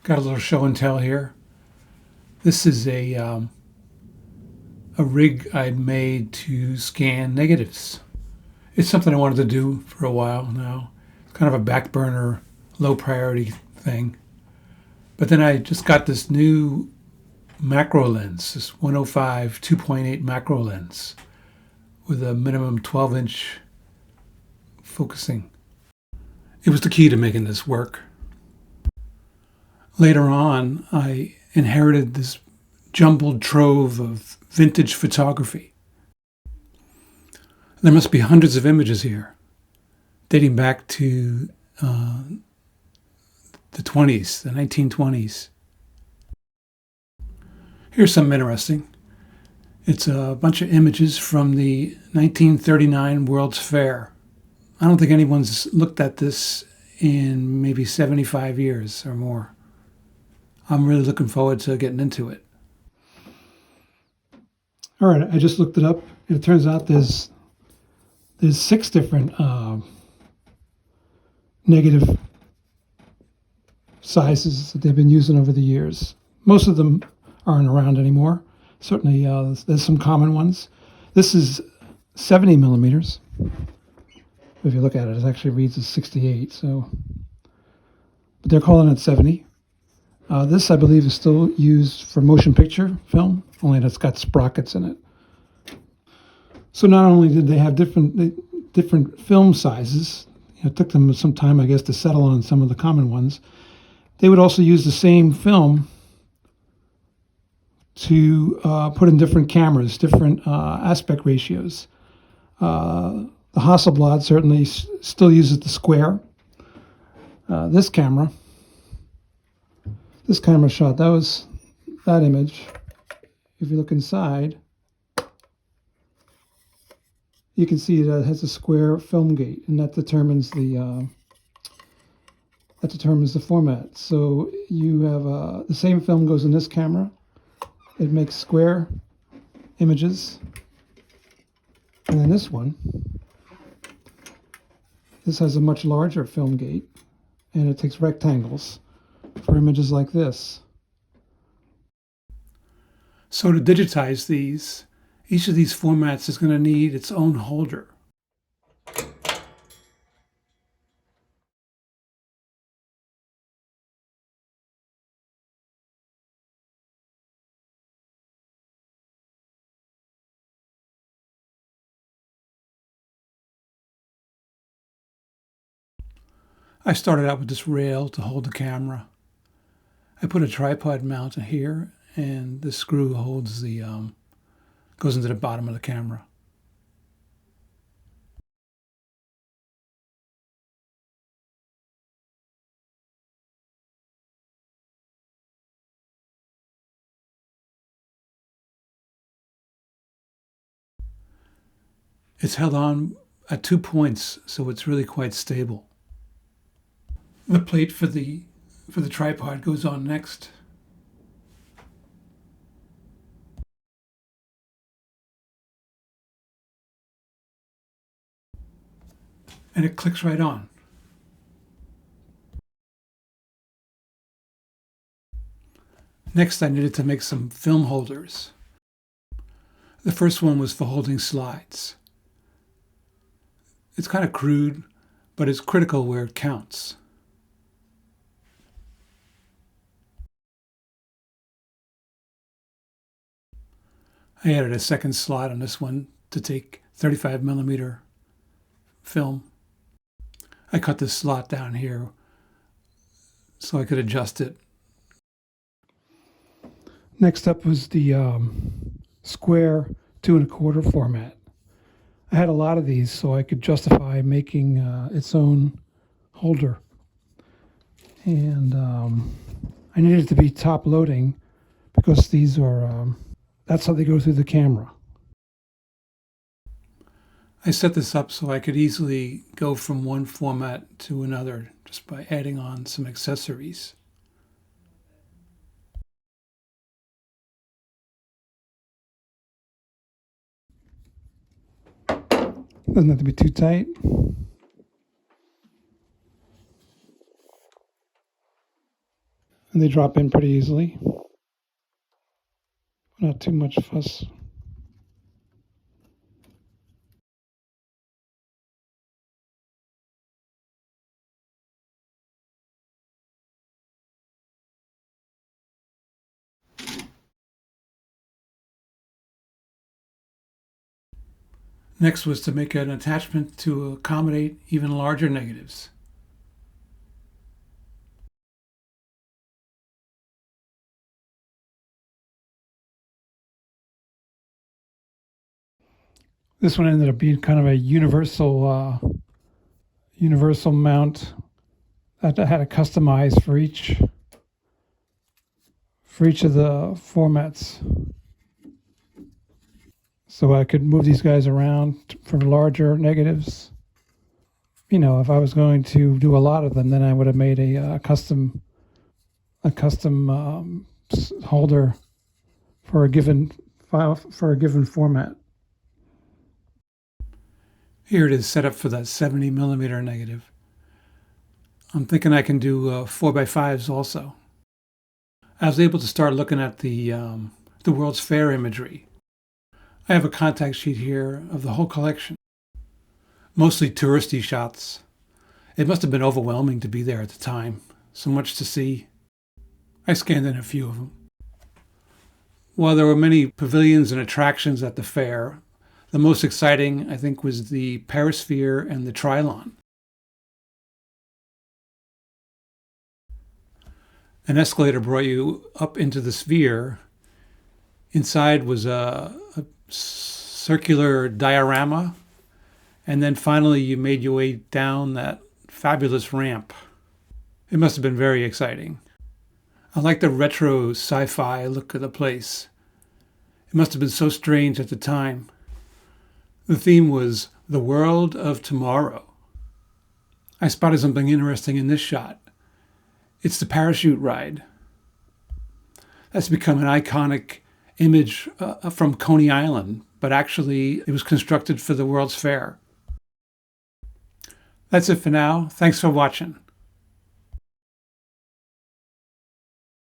Got a little show and tell here. This is a rig I'd made to scan negatives. It's something I wanted to do for a while now. It's kind of a back burner, low priority thing. But then I just got this new macro lens, this 105 2.8 macro lens with a minimum 12-inch focusing. It was the key to making this work. Later on, I inherited this jumbled trove of vintage photography. There must be hundreds of images here, dating back to the 20s, the 1920s. Here's something interesting. It's a bunch of images from the 1939 World's Fair. I don't think anyone's looked at this in maybe 75 years or more. I'm really looking forward to getting into it. All right, I just looked it up, and it turns out there's 6 different negative sizes that they've been using over the years. Most of them aren't around anymore. Certainly, there's some common ones. This is 70 millimeters. If you look at it, it actually reads as 68. So, but they're calling it 70. This, I believe, is still used for motion picture film, only it's got sprockets in it. So not only did they have different film sizes, it took them some time, I guess, to settle on some of the common ones. They would also use the same film to put in different cameras, different aspect ratios. The Hasselblad certainly still uses the square. This camera shot, that image. If you look inside, you can see it has a square film gate, and that determines the format. So you have the same film goes in this camera. It makes square images, and then this has a much larger film gate, and it takes rectangles for images like this. So to digitize these, each of these formats is going to need its own holder. I started out with this rail to hold the camera. I put a tripod mount here, and the screw holds goes into the bottom of the camera. It's held on at 2 points, so it's really quite stable. The plate for the tripod goes on next. And it clicks right on. Next, I needed to make some film holders. The first one was for holding slides. It's kind of crude, but it's critical where it counts. I added a second slot on this one to take 35 millimeter film. I cut this slot down here so I could adjust it. Next up was the square 2 1/4 format. I had a lot of these, so I could justify making its own holder. And I needed it to be top loading because these are, that's how they go through the camera. I set this up so I could easily go from one format to another just by adding on some accessories. Doesn't have to be too tight. and they drop in pretty easily. Not too much fuss. Next was to make an attachment to accommodate even larger negatives. This one ended up being kind of a universal mount that I had to customize for each of the formats, so I could move these guys around for larger negatives. You know, if I was going to do a lot of them, then I would have made a custom holder for a given file, for a given format. Here it is set up for that 70 millimeter negative. I'm thinking I can do 4x5s also. I was able to start looking at the World's Fair imagery. I have a contact sheet here of the whole collection. Mostly touristy shots. It must have been overwhelming to be there at the time. So much to see. I scanned in a few of them. While there were many pavilions and attractions at the fair, the most exciting, I think, was the Perisphere and the Trilon. An escalator brought you up into the sphere. Inside was a circular diorama, and then finally you made your way down that fabulous ramp. It must have been very exciting. I like the retro sci-fi look of the place. It must have been so strange at the time. The theme was the world of tomorrow. I spotted something interesting in this shot. It's the parachute ride. That's become an iconic image from Coney Island, but actually it was constructed for the World's Fair. That's it for now. Thanks for watching.